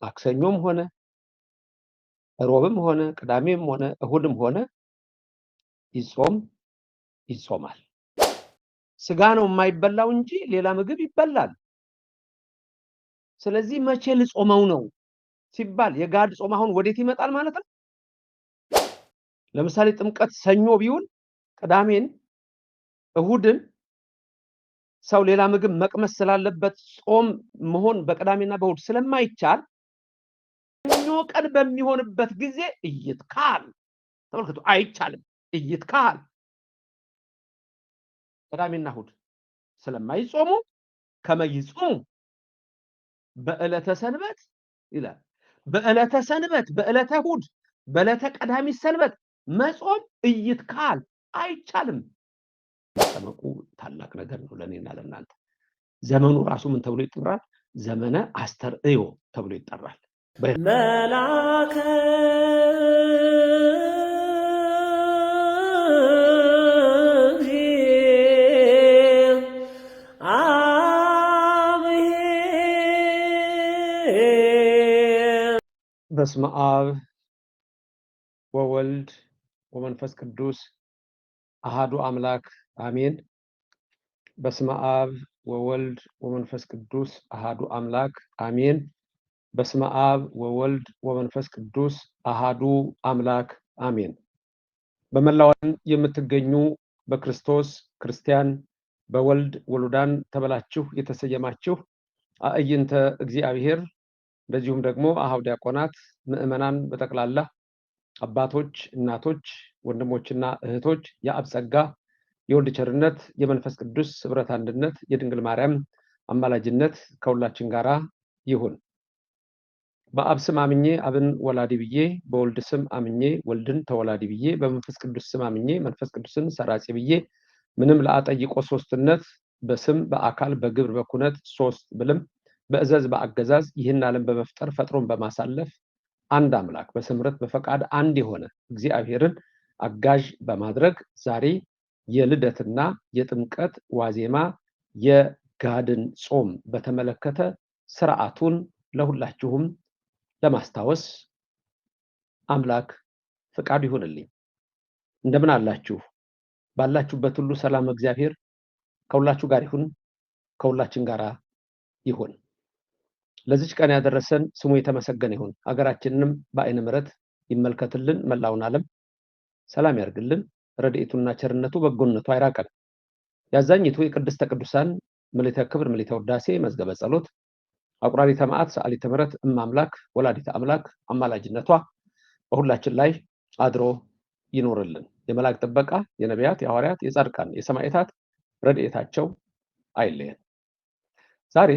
ማክሰኞም ሆነ ሮብም ሆነ ቅዳሜም ሆነ እሁድም ሆነ ይጾማል። ስጋ ነው የማይበላው እንጂ ሌላ ምግብ ይበላል። ስለዚህ መቼ ልጾመው ነው ሲባል የጋድ ጾም አሁን ወዴት ይመጣል ማለት ነው? ለምሳሌ ጥምቀት ሰኞ ቢውል ቅዳሜን እሁድን ሰው ሌላ ምግብ መቅመስ ስላለበት ጾም መሆን በቅዳሜና በእሁድ ስለማይቻል ሰኞ ቀን በሚሆንበት ጊዜ እይትካል ተመልከቱ፣ አይቻልም። እይትካል ቅዳሜና እሁድ ስለማይጾሙ ከመይጾሙ በዕለተ ሰንበት ይላል። በዕለተ ሰንበት፣ በዕለተ እሁድ፣ በዕለተ ቀዳሚት ሰንበት መጾም እይትካል አይቻልም። መጠመቁ ታላቅ ነገር ነው ለኔና ለእናንተ። ዘመኑ ራሱ ምን ተብሎ ይጠራል? ዘመነ አስተርእዮ ተብሎ ይጠራል። መላከ በስመ አብ ወወልድ ወመንፈስ ቅዱስ አሃዱ አምላክ አሜን። በስመ አብ ወወልድ ወመንፈስ ቅዱስ አሃዱ አምላክ አሜን። በስመ አብ ወወልድ ወመንፈስ ቅዱስ አሃዱ አምላክ አሜን። በመላው ዓለም የምትገኙ በክርስቶስ ክርስቲያን በወልድ ወሉዳን ተብላችሁ የተሰየማችሁ አዕይንተ እግዚአብሔር እንደዚሁም ደግሞ አኀው ዲያቆናት ምእመናን በጠቅላላ አባቶች፣ እናቶች፣ ወንድሞችና እህቶች የአብ ጸጋ የወልድ ቸርነት የመንፈስ ቅዱስ ኅብረት አንድነት የድንግል ማርያም አማላጅነት ከሁላችን ጋራ ይሁን። በአብ ስም አምኜ አብን ወላዲ ብዬ፣ በወልድ ስም አምኜ ወልድን ተወላዲ ብዬ፣ በመንፈስ ቅዱስ ስም አምኜ መንፈስ ቅዱስን ሰራጺ ብዬ ምንም ለአጠይቆ ሶስትነት በስም በአካል በግብር በኩነት ሶስት ብልም በእዘዝ በአገዛዝ ይህን ዓለም በመፍጠር ፈጥሮን በማሳለፍ አንድ አምላክ በስምረት በፈቃድ አንድ የሆነ እግዚአብሔርን አጋዥ በማድረግ ዛሬ የልደትና የጥምቀት ዋዜማ የጋድን ጾም በተመለከተ ስርዓቱን ለሁላችሁም ለማስታወስ አምላክ ፈቃዱ ይሁንልኝ። እንደምን አላችሁ? ባላችሁበት ሁሉ ሰላም እግዚአብሔር ከሁላችሁ ጋር ይሁን፣ ከሁላችን ጋር ይሁን። ለዚች ቀን ያደረሰን ስሙ የተመሰገነ ይሁን። ሀገራችንንም በዓይነ ምሕረት ይመልከትልን፣ መላውን ዓለም ሰላም ያርግልን። ረድኤቱና ቸርነቱ በጎነቱ አይራቀን። ያዛኝቱ የቅድስተ ቅዱሳን ምልዕተ ክብር ምልዕተ ውዳሴ መዝገበ ጸሎት አቁራሪተ መዓት ሰዓሊተ ምሕረት እማምላክ ወላዲተ አምላክ አማላጅነቷ በሁላችን ላይ አድሮ ይኖርልን። የመላእክት ጥበቃ የነቢያት የሐዋርያት የጻድቃን የሰማዕታት ረድኤታቸው አይለየን። ዛሬ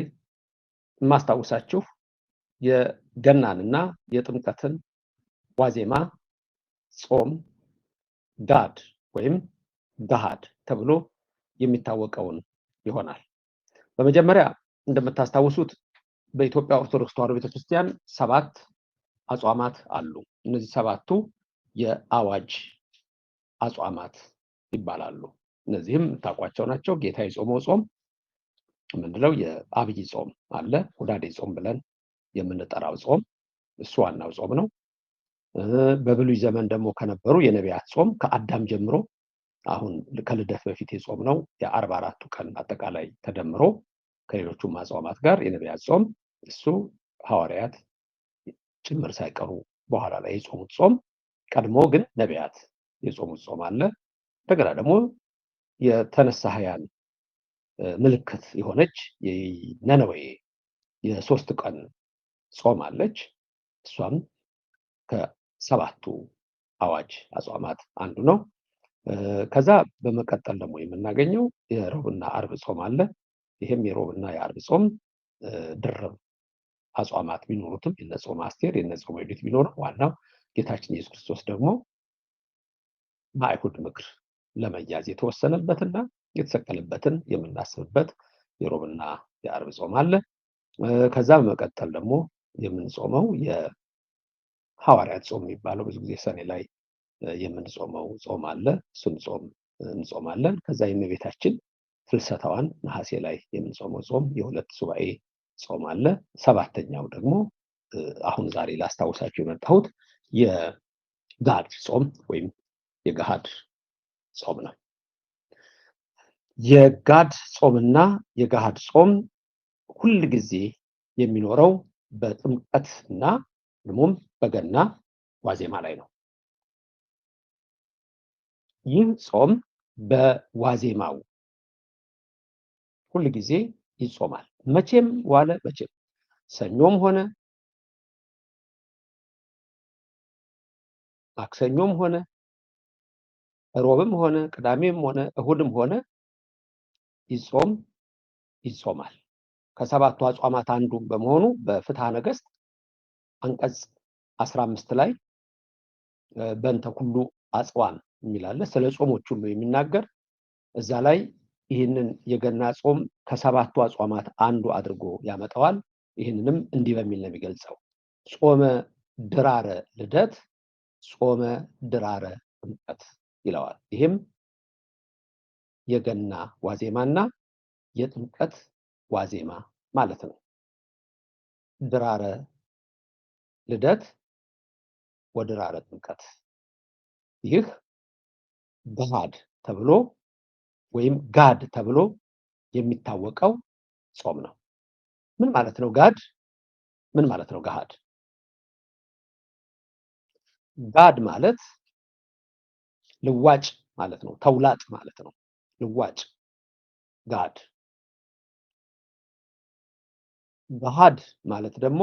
የማስታውሳችሁ የገናንና የጥምቀትን ዋዜማ ጾም ጋድ ወይም ገሃድ ተብሎ የሚታወቀውን ይሆናል። በመጀመሪያ እንደምታስታውሱት በኢትዮጵያ ኦርቶዶክስ ተዋሕዶ ቤተክርስቲያን 7 አጽዋማት አሉ። እነዚህ 7ቱ የአዋጅ አጽዋማት ይባላሉ። እነዚህም ታውቋቸው ናቸው። ጌታ የጾመው ጾም ምንድነው? የአብይ ጾም አለ፣ ሁዳዴ ጾም ብለን የምንጠራው ጾም እሱ ዋናው ጾም ነው። በብሉይ ዘመን ደግሞ ከነበሩ የነቢያት ጾም ከአዳም ጀምሮ አሁን ከልደት በፊት የጾም ነው የ44ቱ ቀን አጠቃላይ ተደምሮ ከሌሎቹም አጽዋማት ጋር የነቢያት ጾም እሱ ሐዋርያት ጭምር ሳይቀሩ በኋላ ላይ የጾሙት ጾም፣ ቀድሞ ግን ነቢያት የጾሙት ጾም አለ። እንደገና ደግሞ የተነሳያን ምልክት የሆነች የነነዌ የ3 ቀን ጾም አለች። እሷም ከ7ቱ አዋጅ አጽዋማት አንዱ ነው። ከዛ በመቀጠል ደግሞ የምናገኘው የሮብና አርብ ጾም አለ። ይሄም የሮብና የአርብ ጾም ድርብ አጽዋማት ቢኖሩትም የነ ጾመ አስቴር የነ ጾመ ዮዲት ቢኖርም ዋናው ጌታችን ኢየሱስ ክርስቶስ ደግሞ በአይሁድ ምክር ለመያዝ የተወሰነበትና የተሰቀለበትን የምናስብበት የሮብና የአርብ ጾም አለ። ከዛ በመቀጠል ደግሞ የምንጾመው የሐዋርያት ጾም የሚባለው ብዙ ጊዜ ሰኔ ላይ የምንጾመው ጾም አለ። እሱን ጾም እንጾማለን። ከዛ የእመቤታችን ፍልሰታዋን ነሐሴ ላይ የምንጾመው ጾም የ2 ሱባኤ ጾም አለ። 7ኛው ደግሞ አሁን ዛሬ ላስታውሳችሁ የመጣሁት የጋድ ጾም ወይም የገሃድ ጾም ነው። የጋድ ጾምና የገሃድ ጾም ሁል ጊዜ የሚኖረው በጥምቀትና ደግሞም በገና ዋዜማ ላይ ነው። ይህ ጾም በዋዜማው ሁል ጊዜ ይጾማል። መቼም ዋለ መቼም ሰኞም ሆነ ማክሰኞም ሆነ ሮብም ሆነ ቅዳሜም ሆነ እሁድም ሆነ ይጾማል። ከሰባቱ አጽዋማት አንዱ በመሆኑ በፍትሐ ነገሥት አንቀጽ 15 ላይ በእንተ ኩሉ አጽዋም የሚል አለ። ስለ ጾሞች ሁሉ የሚናገር እዛ ላይ ይህንን የገና ጾም ከሰባቱ አጽዋማት አንዱ አድርጎ ያመጣዋል። ይህንንም እንዲህ በሚል ነው የሚገልጸው። ጾመ ድራረ ልደት፣ ጾመ ድራረ ጥምቀት ይለዋል። ይህም የገና ዋዜማና የጥምቀት ዋዜማ ማለት ነው። ድራረ ልደት ወድራረ ጥምቀት። ይህ ገሃድ ተብሎ ወይም ጋድ ተብሎ የሚታወቀው ጾም ነው። ምን ማለት ነው ጋድ? ምን ማለት ነው ገሃድ? ጋድ ማለት ልዋጭ ማለት ነው። ተውላጥ ማለት ነው። ልዋጭ ጋድ። ገሃድ ማለት ደግሞ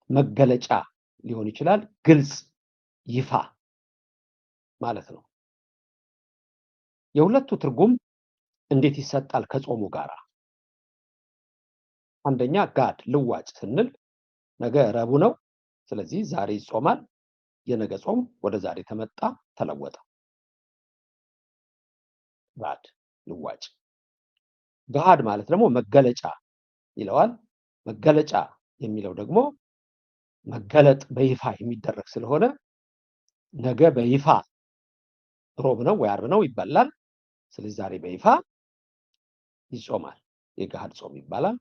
መገለጫ ሊሆን ይችላል። ግልጽ፣ ይፋ ማለት ነው። የሁለቱ ትርጉም እንዴት ይሰጣል ከጾሙ ጋራ? አንደኛ ጋድ ልዋጭ ስንል ነገ ረቡዕ ነው። ስለዚህ ዛሬ ይጾማል። የነገ ጾም ወደ ዛሬ ተመጣ፣ ተለወጠ። ጋድ ልዋጭ። ገሃድ ማለት ደግሞ መገለጫ ይለዋል። መገለጫ የሚለው ደግሞ መገለጥ በይፋ የሚደረግ ስለሆነ ነገ በይፋ ሮብ ነው ወይ ዓርብ ነው ይባላል። ስለዚህ ዛሬ በይፋ ይጾማል። የገሃድ ጾም ይባላል።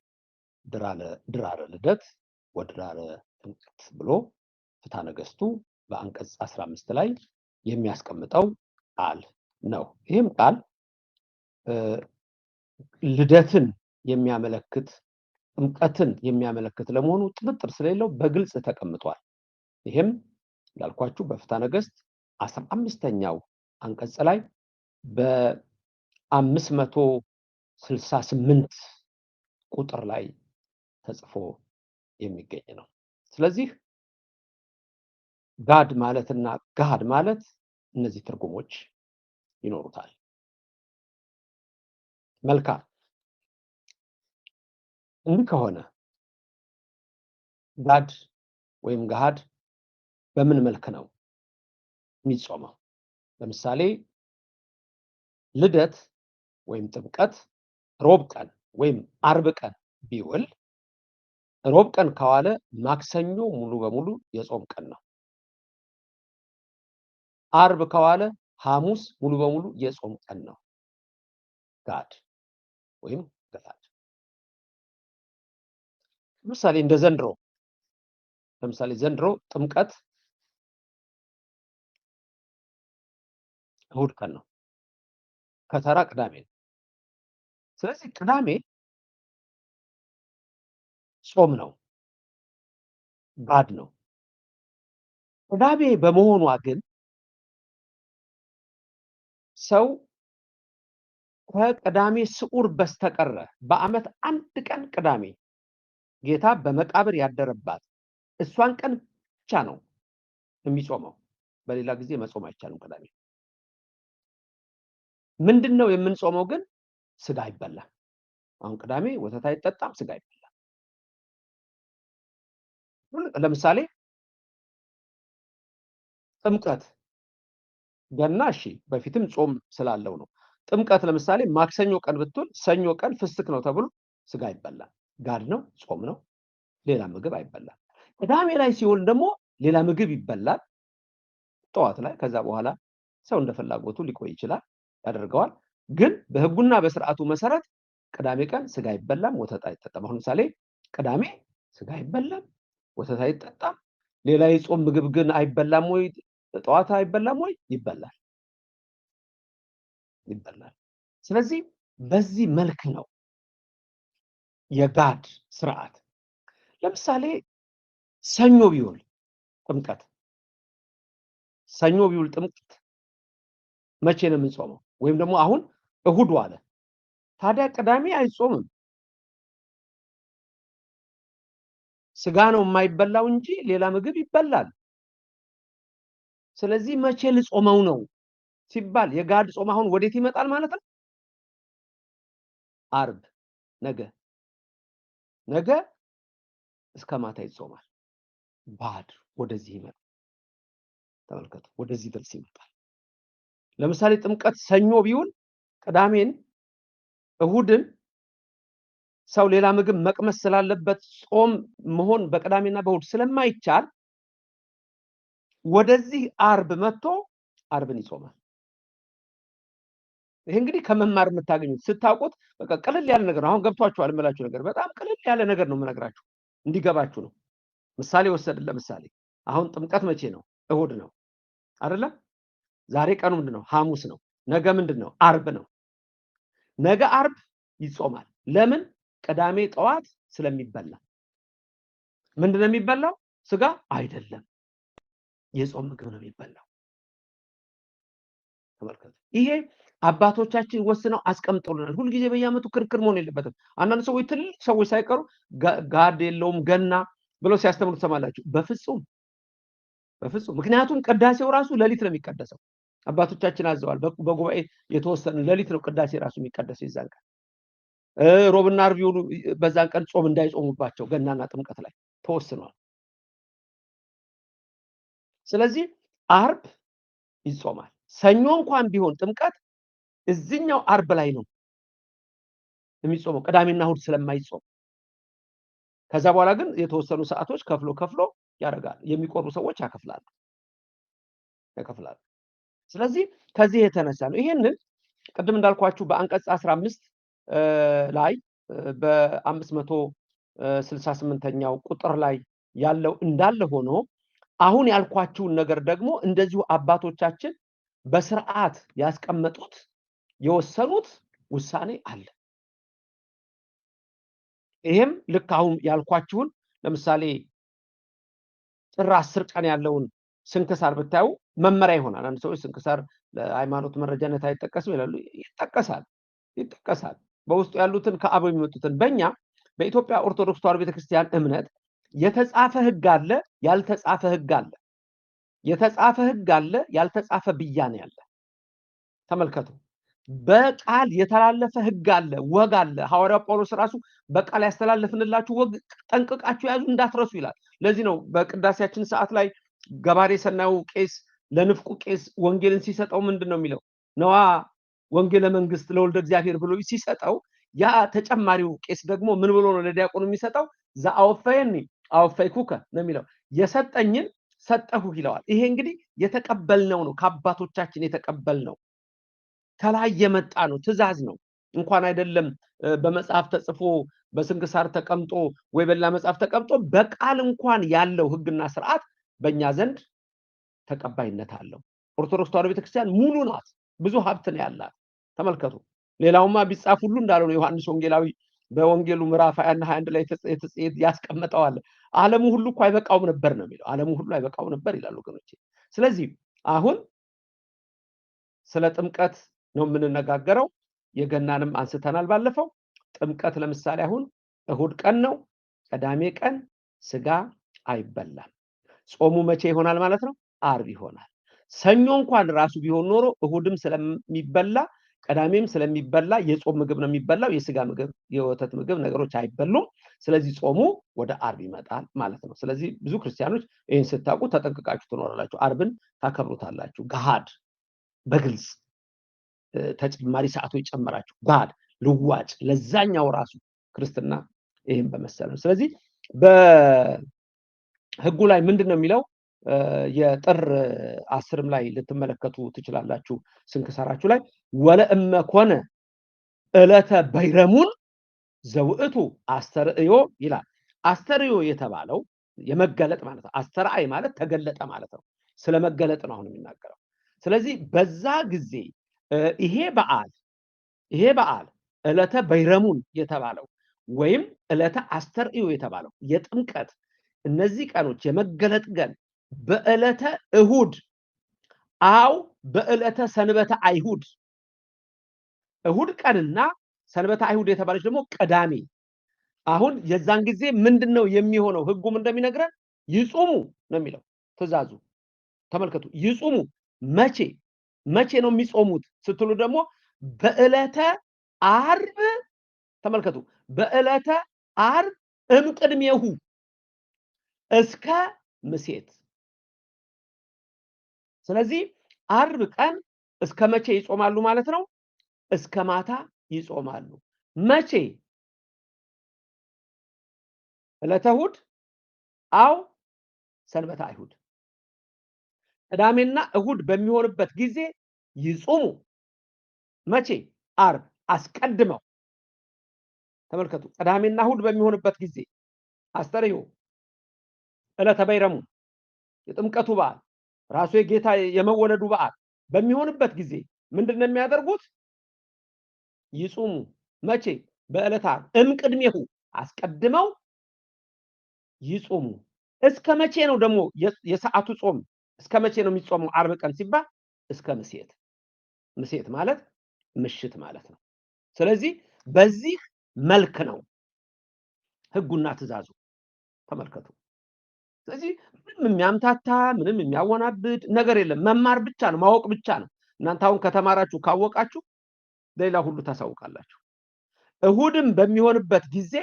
ድራረ ልደት ወድራረ ጥምቀት ብሎ ፍትሐ ነገሥቱ በአንቀጽ 15 ላይ የሚያስቀምጠው ቃል ነው። ይህም ቃል ልደትን የሚያመለክት ጥምቀትን የሚያመለክት ለመሆኑ ጥርጥር ስለሌለው በግልጽ ተቀምጧል። ይህም እንዳልኳችሁ በፍትሐ ነገሥት 15ኛው አንቀጽ ላይ በ568 ቁጥር ላይ ተጽፎ የሚገኝ ነው። ስለዚህ ጋድ ማለትና ገሃድ ማለት እነዚህ ትርጉሞች ይኖሩታል። መልካም። እንዲህ ከሆነ ጋድ ወይም ገሃድ በምን መልክ ነው የሚጾመው? ለምሳሌ ልደት ወይም ጥምቀት ሮብ ቀን ወይም ዓርብ ቀን ቢውል ሮብ ቀን ከዋለ ማክሰኞ ሙሉ በሙሉ የጾም ቀን ነው። ዓርብ ከዋለ ሐሙስ ሙሉ በሙሉ የጾም ቀን ነው። ጋድ ወይም ገሃድ። ለምሳሌ እንደ ዘንድሮ ጥምቀት እሁድ ቀን ነው፣ ከተራ ቅዳሜ ነው። ስለዚህ ቅዳሜ ጾም ነው፣ ጋድ ነው። ቅዳሜ በመሆኗ ግን ሰው ከቅዳሜ ስዑር በስተቀረ በዓመት አንድ ቀን ቅዳሜ ጌታ በመቃብር ያደረባት እሷን ቀን ብቻ ነው የሚጾመው። በሌላ ጊዜ መጾም አይቻልም። ቅዳሜ ምንድነው የምንጾመው ግን? ስጋ አይበላም። አሁን ቅዳሜ ወተት አይጠጣም፣ ስጋ አይበላም። ለምሳሌ ጥምቀት፣ ገና እሺ በፊትም ጾም ስላለው ነው። ጥምቀት ለምሳሌ ማክሰኞ ቀን ብትውል ሰኞ ቀን ፍስክ ነው ተብሎ ስጋ አይበላም። ጋድ ነው፣ ጾም ነው፣ ሌላ ምግብ አይበላም። ቅዳሜ ላይ ሲውል ደግሞ ሌላ ምግብ ይበላል ጠዋት ላይ። ከዛ በኋላ ሰው እንደፈላጎቱ ሊቆይ ይችላል፣ ያደርገዋል። ግን በሕጉና በስርዓቱ መሰረት ቅዳሜ ቀን ስጋ አይበላም፣ ወተት አይጠጣም። አሁን ለምሳሌ ቅዳሜ ስጋ አይበላም፣ ወተት አይጠጣም። ሌላ የጾም ምግብ ግን አይበላም ወይ? ጠዋት አይበላም ወይ? ይበላል። ስለዚህ በዚህ መልክ ነው የጋድ ስርዓት። ለምሳሌ ሰኞ ቢውል ጥምቀት መቼ ነው የምንጾመው? ወይም ደግሞ አሁን እሁድ ዋለ። ታዲያ ቅዳሜ አይጾምም። ስጋ ነው የማይበላው እንጂ ሌላ ምግብ ይበላል። ስለዚህ መቼ ልጾመው ነው ሲባል የጋድ ጾም አሁን ወዴት ይመጣል ማለት ነው? አርብ ነገ እስከ ማታ ይጾማል። ባድ ወደዚህ ይመጣል። ተመልከቱ፣ ወደዚህ ድረስ ይመጣል። ለምሳሌ ጥምቀት ሰኞ ቢውል ቅዳሜን እሁድን ሰው ሌላ ምግብ መቅመስ ስላለበት ጾም መሆን በቅዳሜና በእሁድ ስለማይቻል ወደዚህ አርብ መጥቶ አርብን ይጾማል። ይሄ እንግዲህ ከመማር የምታገኙት ስታውቁት በቃ ቅልል ያለ ነገር ነው። አሁን ገብቷችኋል የምላችሁ ነገር በጣም ቅልል ያለ ነገር ነው የምነግራችሁ እንዲገባችሁ ነው። ምሳሌ ወሰድን። ለምሳሌ አሁን ጥምቀት መቼ ነው? እሁድ ነው አይደለም? ዛሬ ቀኑ ምንድነው? ሐሙስ ነው። ነገ ምንድነው? አርብ ነው። ነገ አርብ ይጾማል። ለምን? ቅዳሜ ጠዋት ስለሚበላ። ምንድነው የሚበላው? ስጋ አይደለም፣ የጾም ምግብ ነው የሚበላው። ተመልከቱ። ይሄ አባቶቻችን ወስነው አስቀምጠውልናል። ሁሉ ጊዜ በየዓመቱ ክርክር መሆን የለበትም። አንዳንድ ሰዎች ትልቅ ሰዎች ሳይቀሩ ጋድ የለውም ገና ብለው ሲያስተምሩ ትሰማላችሁ። በፍጹም። ምክንያቱም ቅዳሴው ራሱ ሌሊት ነው የሚቀደሰው። አባቶቻችን አዘዋል። በጉባኤ የተወሰነ ሌሊት ነው ቅዳሴ ራሱ የሚቀደሰው። ይዛን ቀን ሮብና ዓርብ ይሁኑ በዛን ቀን ጾም እንዳይጾሙባቸው ገናና ጥምቀት ላይ ተወስኗል። ስለዚህ ዓርብ ይጾማል። ሰኞ እንኳን ቢሆን ጥምቀት እዚህኛው ዓርብ ላይ ነው የሚጾመው፣ ቅዳሜና እሁድ ስለማይጾም። ከዛ በኋላ ግን የተወሰኑ ሰዓቶች ከፍሎ ያደርጋል። የሚቆርቡ ሰዎች ያከፍላሉ። ስለዚህ ከዚህ የተነሳ ነው ይሄንን ቅድም እንዳልኳችሁ በአንቀጽ 15 ላይ በ568ኛው ቁጥር ላይ ያለው እንዳለ ሆኖ አሁን ያልኳችሁን ነገር ደግሞ እንደዚሁ አባቶቻችን በስርዓት ያስቀመጡት የወሰኑት ውሳኔ አለ። ይሄም ልክ አሁን ያልኳችሁን ለምሳሌ ጥር 10 ቀን ያለውን ስንክሳር ብታዩ መመሪያ ይሆናል። አንድ ሰዎች ስንክሳር ለሃይማኖት መረጃነት አይጠቀስም ይላሉ። ይጠቀሳል። በውስጡ ያሉትን ከአብ የሚመጡትን በእኛ በኢትዮጵያ ኦርቶዶክስ ተዋሕዶ ቤተክርስቲያን እምነት የተጻፈ ሕግ አለ፣ ያልተጻፈ ሕግ አለ። የተጻፈ ሕግ አለ፣ ያልተጻፈ ብያኔ አለ። ተመልከቱ። በቃል የተላለፈ ሕግ አለ፣ ወግ አለ። ሐዋርያው ጳውሎስ ራሱ በቃል ያስተላለፍንላችሁ ወግ ጠንቅቃችሁ ያዙ እንዳትረሱ ይላል። ለዚህ ነው በቅዳሴያችን ሰዓት ላይ ገባሬ ሰናዩ ቄስ ለንፍቁ ቄስ ወንጌልን ሲሰጠው ምንድነው የሚለው? ነዋ ወንጌለ መንግስት ለወልደ እግዚአብሔር ብሎ ሲሰጠው ያ ተጨማሪው ቄስ ደግሞ ምን ብሎ ነው ለዲያቆኑ የሚሰጠው? ዘአወፈየኒ አወፈይኩከ ነው የሚለው። የሰጠኝን ሰጠሁ ይለዋል። ይሄ እንግዲህ የተቀበልነው ነው፣ ከአባቶቻችን የተቀበልነው ከላይ የመጣ ነው፣ ትእዛዝ ነው። እንኳን አይደለም በመጽሐፍ ተጽፎ በስንክሳር ተቀምጦ ወይ በሌላ መጽሐፍ ተቀምጦ በቃል እንኳን ያለው ሕግና ስርዓት በእኛ ዘንድ ተቀባይነት አለው። ኦርቶዶክስ ተዋሕዶ ቤተክርስቲያን ሙሉ ናት፣ ብዙ ሀብት ነው ያላት። ተመልከቱ። ሌላውማ ቢጻፍ ሁሉ እንዳለው ነው ዮሐንስ ወንጌላዊ በወንጌሉ ምዕራፍ 20 እና 21 ላይ ያስቀምጠዋል። ዓለሙ ሁሉ እኮ አይበቃውም ነበር ነው የሚለው። ዓለሙ ሁሉ አይበቃውም ነበር ይላሉ ወገኖቼ። ስለዚህ አሁን ስለ ጥምቀት ነው የምንነጋገረው። የገናንም አንስተናል ባለፈው። ጥምቀት ለምሳሌ አሁን እሁድ ቀን ነው፣ ቅዳሜ ቀን ስጋ አይበላም። ጾሙ መቼ ይሆናል ማለት ነው? ዓርብ ይሆናል። ሰኞ እንኳን ራሱ ቢሆን ኖሮ እሁድም ስለሚበላ ቅዳሜም ስለሚበላ የጾም ምግብ ነው የሚበላው። የስጋ ምግብ፣ የወተት ምግብ ነገሮች አይበሉም። ስለዚህ ጾሙ ወደ ዓርብ ይመጣል ማለት ነው። ስለዚህ ብዙ ክርስቲያኖች ይህን ስታውቁ ተጠንቅቃችሁ ትኖራላችሁ። ዓርብን ታከብሩታላችሁ። ገሃድ በግልጽ ተጨማሪ ሰዓቶች ጨመራችሁ፣ ገሃድ ልዋጭ ለዛኛው ራሱ ክርስትና ይህን በመሰለ ነው። ስለዚህ በሕጉ ላይ ምንድነው የሚለው? የጥር 10ም ላይ ልትመለከቱ ትችላላችሁ። ስንክሳራችሁ ላይ ወለእመ ኮነ ዕለተ በይረሙን ዘውእቱ አስተርእዮ ይላል። አስተርእዮ የተባለው የመገለጥ ማለት ነው። አስተርአይ ማለት ተገለጠ ማለት ነው። ስለመገለጥ ነው አሁን የሚናገረው። ስለዚህ በዛ ጊዜ ይሄ በዓል ዕለተ በይረሙን የተባለው ወይም ዕለተ አስተርእዮ የተባለው የጥምቀት እነዚህ ቀኖች የመገለጥ ቀን በዕለተ እሁድ አው በዕለተ ሰንበተ አይሁድ እሁድ ቀንና ሰንበተ አይሁድ የተባለች ደግሞ ቅዳሜ። አሁን የዛን ጊዜ ምንድነው የሚሆነው? ህጉም እንደሚነግረን ይጹሙ ነው የሚለው ትእዛዙ። ተመልከቱ፣ ይጹሙ መቼ ነው የሚጾሙት ስትሉ ደግሞ በዕለተ ዓርብ። ተመልከቱ፣ በዕለተ ዓርብ እምቅድሜሁ እስከ ምሴት። ስለዚህ ዓርብ ቀን እስከ መቼ ይጾማሉ ማለት ነው? እስከ ማታ ይጾማሉ። መቼ? ዕለተ እሁድ አው ሰንበተ አይሁድ። ቅዳሜና እሁድ በሚሆንበት ጊዜ ይጾሙ። መቼ? ዓርብ አስቀድመው። ተመልከቱ፣ ቅዳሜና እሁድ በሚሆንበት ጊዜ አስተርእዮ፣ ዕለተ በይረሙ፣ የጥምቀቱ በዓል ራሱ የጌታ የመወለዱ በዓል በሚሆንበት ጊዜ ምንድነው የሚያደርጉት? ይጾሙ። መቼ? በዕለተ ዓርብ እምቅድሜሁ አስቀድመው ይጾሙ። እስከ መቼ ነው ደግሞ የሰዓቱ ጾም? እስከ መቼ ነው የሚጾመው? ዓርብ ቀን ሲባል እስከ ምሴት። ምሴት ማለት ምሽት ማለት ነው። ስለዚህ በዚህ መልክ ነው ህጉና ትእዛዙ። ተመልከቱ። ስለዚህ ምንም የሚያምታታ ምንም የሚያወናብድ ነገር የለም። መማር ብቻ ነው፣ ማወቅ ብቻ ነው። እናንተ አሁን ከተማራችሁ ካወቃችሁ ሌላ ሁሉ ታሳውቃላችሁ። እሁድም በሚሆንበት ጊዜ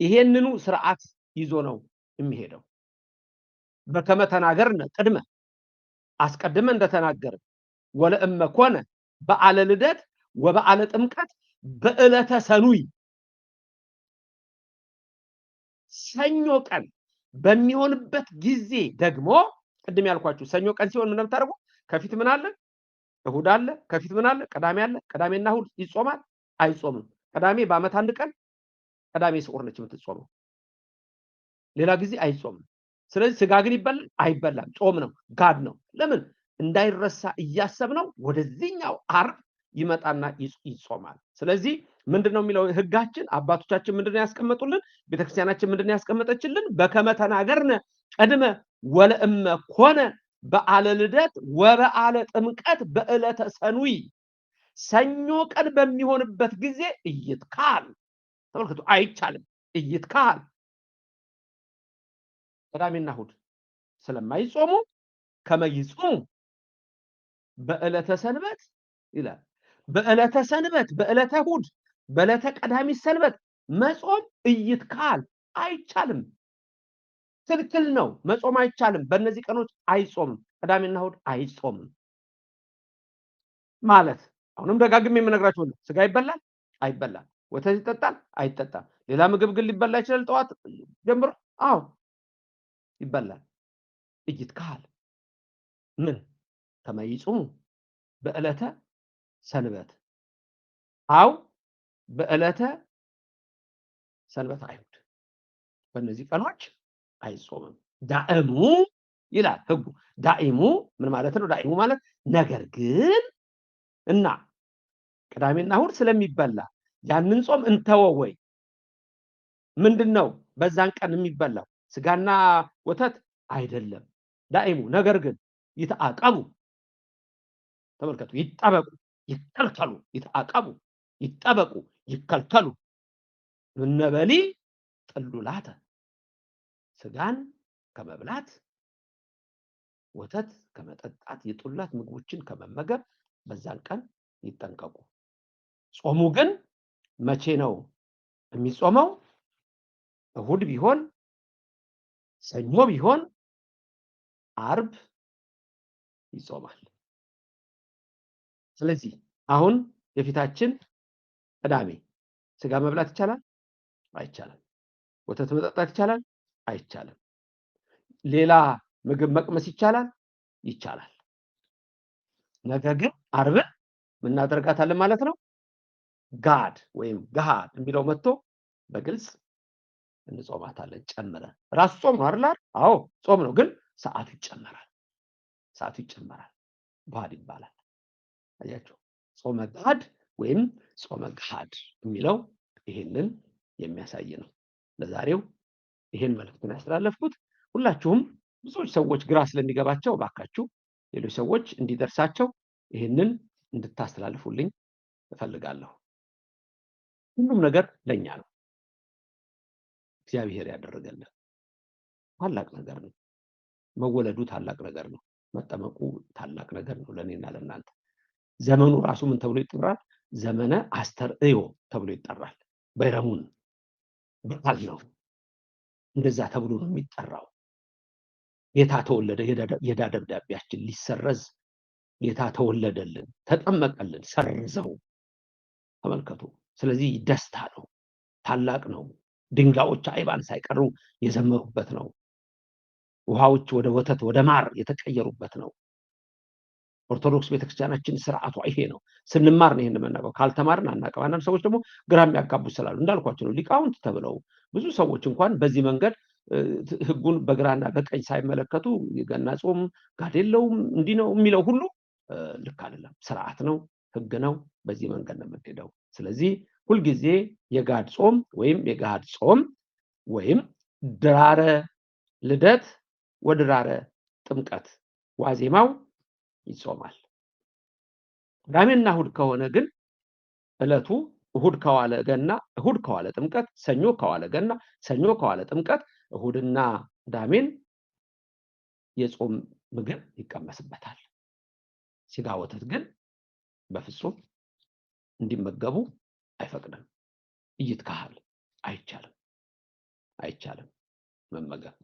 ይሄንኑ ስርዓት ይዞ ነው የሚሄደው። በከመ ተናገርነ ቅድመ አስቀድመ እንደተናገርን ወለእመ ኮነ በዓለ ልደት ወበዓለ ጥምቀት በዕለተ ሰኑይ ሰኞ ቀን በሚሆንበት ጊዜ ደግሞ ቅድም ያልኳችሁ ሰኞ ቀን ሲሆን ምን እንደምታደርጉ? ከፊት ምን አለ? እሁድ አለ። ከፊት ምን አለ? ቅዳሜ አለ። ቅዳሜና እሁድ ይጾማል አይጾምም? ቅዳሜ በዓመት አንድ ቀን ቅዳሜ ስዑር ነች የምትጾመው። ሌላ ጊዜ አይጾምም። ስለዚህ ስጋ ግን ይበላል አይበላም? ጾም ነው፣ ጋድ ነው። ለምን እንዳይረሳ እያሰብነው ወደዚህኛው ዓርብ ይመጣና ይጾማል። ስለዚህ ምንድነው የሚለው ህጋችን? አባቶቻችን ምንድነው ያስቀመጡልን? ቤተክርስቲያናችን ምንድነው ያስቀመጠችልን? በከመ ተናገርነ ቀድመ ወለእመ ኮነ በዓለ ልደት ወበዓለ ጥምቀት በዕለተ ሰኑይ ሰኞ ቀን በሚሆንበት ጊዜ እይትካል። ተመልከቱ፣ አይቻልም። እይትካል ቅዳሜና እሁድ ስለማይጾሙ ከመይጾሙ በዕለተ ሰንበት ይላል። በዕለተ ሰንበት፣ በዕለተ እሁድ፣ በዕለተ ቀዳሚት ሰንበት መጾም እይትካል አይቻልም። ክልክል ነው። መጾም አይቻልም። በእነዚህ ቀኖች አይጾምም። ቅዳሜና እሁድ አይጾምም ማለት አሁንም ደጋግሜ የምነግራችሁ ነው። ስጋ ይበላል አይበላም? ወተት ይጠጣል አይጠጣም? ሌላ ምግብ ግን ሊበላ ይችላል። ጠዋት ጀምሮ አዎ ይበላል። እይትካል ምን ከመይጾሙ በዕለተ ሰንበት አው በዕለተ ሰንበት አይሁድ በእነዚህ ቀኖች አይጾምም። ዳእሙ ይላል ህጉ። ዳኢሙ ምን ማለት ነው? ዳኢሙ ማለት ነገር ግን እና ቅዳሜና እሁድ ስለሚበላ ያንን ጾም እንተወው ወይ? ምንድነው በዛን ቀን የሚበላው? ስጋና ወተት አይደለም። ዳኢሙ ነገር ግን ይተአቀቡ። ተመልከቱ፣ ይጠበቁ፣ ይከልከሉ። ይተአቀቡ፣ ይጠበቁ፣ ይከልከሉ። እነበሊ ጥሉላተ ስጋን ከመብላት ወተት ከመጠጣት የጡላት ምግቦችን ከመመገብ በዛን ቀን ይጠንቀቁ። ጾሙ ግን መቼ ነው የሚጾመው? እሁድ ቢሆን ሰኞ ቢሆን ዓርብ ይጾማል። ስለዚህ አሁን የፊታችን ቅዳሜ ስጋ መብላት ይቻላል አይቻልም? ወተት መጠጣት ይቻላል አይቻልም? ሌላ ምግብ መቅመስ ይቻላል ይቻላል? ነገር ግን ዓርብን ምን እናደርጋታለን ማለት ነው? ጋድ ወይም ገሃድ የሚለው መጥቶ በግልጽ እንጾማታለን ጨምረን። ራሱ ጾም ነው አይደል? አዎ ጾም ነው፣ ግን ሰዓቱ ይጨመራል። ሰዓቱ ይጨመራል። ባድ ይባላል። አያችሁ፣ ጾመ ጋድ ወይም ጾመ ገሃድ የሚለው ይሄንን የሚያሳይ ነው። ለዛሬው ይሄን መልእክት ነው ያስተላለፍኩት። ሁላችሁም ብዙዎች ሰዎች ግራ ስለሚገባቸው ባካችሁ ሌሎች ሰዎች እንዲደርሳቸው ይሄንን እንድታስተላልፉልኝ እፈልጋለሁ። ሁሉም ነገር ለኛ ነው። እግዚአብሔር ያደረገልን ታላቅ ነገር ነው። መወለዱ ታላቅ ነገር ነው። መጠመቁ ታላቅ ነገር ነው ለኔና ለእናንተ። ዘመኑ ራሱ ምን ተብሎ ይጠራል? ዘመነ አስተርእዮ ተብሎ ይጠራል። በረሙን በዓል ነው። እንደዛ ተብሎ ነው የሚጠራው። ጌታ ተወለደ፣ የዕዳ ደብዳቤያችን ሊሰረዝ ጌታ ተወለደልን፣ ተጠመቀልን፣ ሰርዘው ተመልከቱ። ስለዚህ ደስታ ነው፣ ታላቅ ነው። ድንጋዮች አይባን ሳይቀሩ የዘመሩበት ነው። ውሃዎች ወደ ወተት ወደ ማር የተቀየሩበት ነው። ኦርቶዶክስ ቤተክርስቲያናችን ስርዓቷ ይሄ ነው። ስንማር ነው ይሄን የምናውቀው። ካልተማርን አናውቅም። አንዳንድ ሰዎች ደግሞ ግራ የሚያጋቡ ስላሉ እንዳልኳቸው ነው ሊቃውንት ተብለው ብዙ ሰዎች እንኳን በዚህ መንገድ ህጉን በግራና በቀኝ ሳይመለከቱ የገና ጾም ጋድ የለውም እንዲህ ነው የሚለው ሁሉ ልክ አይደለም። ስርዓት ነው፣ ህግ ነው። በዚህ መንገድ ነው የምንሄደው። ስለዚህ ሁልጊዜ የጋድ ጾም ወይም የገሃድ ጾም ወይም ድራረ ልደት ወድራረ ጥምቀት ዋዜማው ይጾማል። ቅዳሜና እሁድ ከሆነ ግን ዕለቱ እሁድ ከዋለ ገና፣ እሁድ ከዋለ ጥምቀት፣ ሰኞ ከዋለ ገና፣ ሰኞ ከዋለ ጥምቀት፣ እሁድና ቅዳሜን የጾም ምግብ ይቀመስበታል። ስጋ ወተት ግን በፍጹም እንዲመገቡ አይፈቅድም። ይትካሃል፣ አይቻልም መመገብ።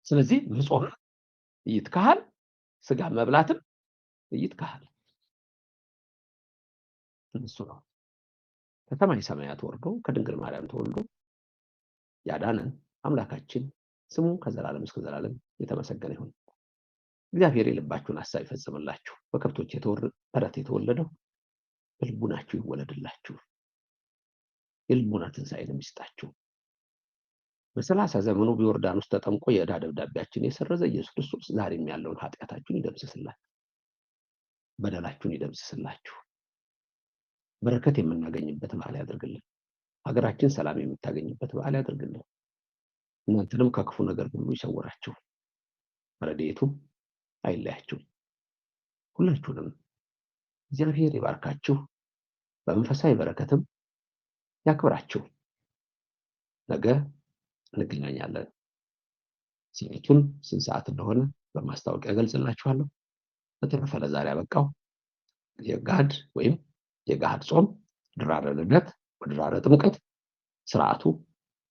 ስለዚህ መጾም ይትካሃል፣ ስጋ መብላትም ይትካሃል። እሱ ነው ከሰማይ ሰማያት ወርዶ ከድንግል ማርያም ተወልዶ ያዳነን አምላካችን ስሙ ከዘላለም እስከ ዘላለም የተመሰገነ ይሁን። እግዚአብሔር የልባችሁን ሐሳብ ይፈጽምላችሁ። በከብቶች በረት የተወለደው በልቡናችሁ ይወለድላችሁ። የልቡና ትንሣኤንም ይስጣችሁ። በ30 ዘመኑ በዮርዳኖስ ተጠምቆ የዕዳ ደብዳቤያችን የሰረዘ ኢየሱስ ክርስቶስ ዛሬም ያለውን ኃጢአታችሁን ይደምስስላችሁ፣ በደላችሁን ይደምስስላችሁ። በረከት የምናገኝበት በዓል ያድርግልን። ሀገራችን ሰላም የምታገኝበት በዓል ያድርግልን። እናንተንም ከክፉ ነገር ሁሉ ይሰውራችሁ፣ ረድኤቱ አይለያችሁ። ሁላችሁንም እግዚአብሔር ይባርካችሁ፣ በመንፈሳዊ በረከትም ያክብራችሁ። ነገ እንገናኛለን። ሰዓቱን ስንት ሰዓት እንደሆነ በማስታወቂያ ገልጽላችኋለሁ። በተረፈ ለዛሬ አበቃው። የጋድ ወይም የገሃድ ጾም ድራረ ልደት ወድራረ ጥምቀት ስርዓቱ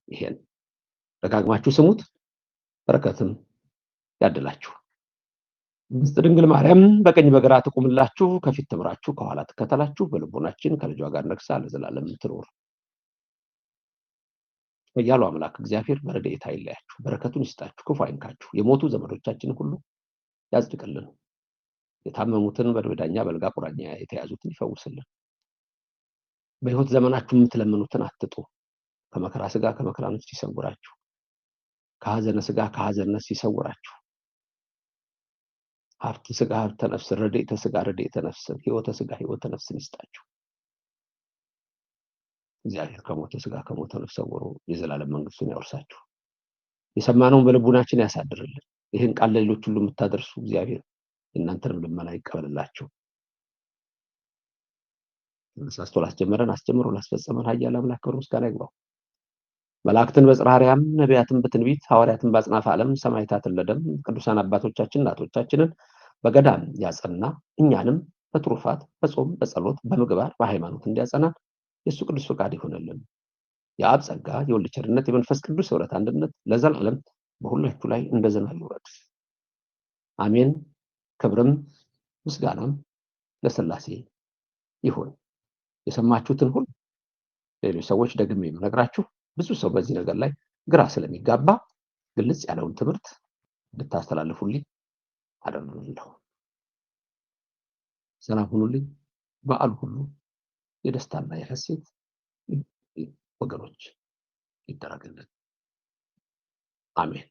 ይሄን ደጋግማችሁ ስሙት። በረከትም ያድላችሁ። ምስጥ ድንግል ማርያም በቀኝ በግራ ትቁምላችሁ፣ ከፊት ትምራችሁ፣ ከኋላ ትከተላችሁ። በልቦናችን ከልጇ ጋር ነግሳ ለዘላለም ትኖር። ያሉ አምላክ እግዚአብሔር በረድኤቱ አይለያችሁ፣ በረከቱን ይስጣችሁ፣ ክፉ አይንካችሁ። የሞቱ ዘመዶቻችን ሁሉ ያጽድቅልን። የታመሙትን በወዳኛ በልጋ ቁራኛ የተያዙትን ይፈውስልን። በሕይወት ዘመናችሁ የምትለምኑትን አትጡ። ከመከራ ስጋ ከመከራ ነፍስ ይሰውራችሁ። ከሐዘነ ስጋ ከሐዘነ ነፍስ ይሰውራችሁ። ሀብተ ስጋ ሀብተ ነፍስ፣ ረድኤተ ስጋ ረድኤተ ነፍስ፣ ሕይወተ ስጋ ሕይወተ ነፍስን ይስጣችሁ። እግዚአብሔር ከሞተ ስጋ ከሞተ ነፍስ ሰውሮ የዘላለም መንግስቱን ያወርሳችሁ። የሰማነውን በልቡናችን ያሳድርልን። ይህን ቃል ለሌሎች ሁሉ የምታደርሱ እግዚአብሔር እናንተንም ልመና ይቀበልላችሁ። ተነሳስቶ ላስጀመረን አስጀምሮ ላስፈጸመን ኃያል አምላክ ክብር ምስጋና ይግባው። መላእክትን በጽርሐ አርያም፣ ነቢያትን በትንቢት፣ ሐዋርያትን በአጽናፈ ዓለም፣ ሰማዕታትን ለደም፣ ቅዱሳን አባቶቻችን እናቶቻችንን በገዳም ያጸና እኛንም በትሩፋት በጾም በጸሎት በምግባር በሃይማኖት እንዲያጸናን የእሱ ቅዱስ ፈቃድ ይሆንልን። የአብ ጸጋ የወልድ ቸርነት የመንፈስ ቅዱስ ኅብረት አንድነት ለዘላለም በሁላችሁ ላይ እንደ ዝናብ ይውረድ። አሜን። ክብርም ምስጋናም ለሥላሴ ይሁን። የሰማችሁትን ሁሉ ሌሎች ሰዎች ደግሜ የምነግራችሁ ብዙ ሰው በዚህ ነገር ላይ ግራ ስለሚጋባ ግልጽ ያለውን ትምህርት እንድታስተላልፉልኝ አደርጋለሁ። ሰላም ሁኑልኝ። በዓሉ ሁሉ የደስታና የሐሴት ወገኖች ይደረግልን። አሜን።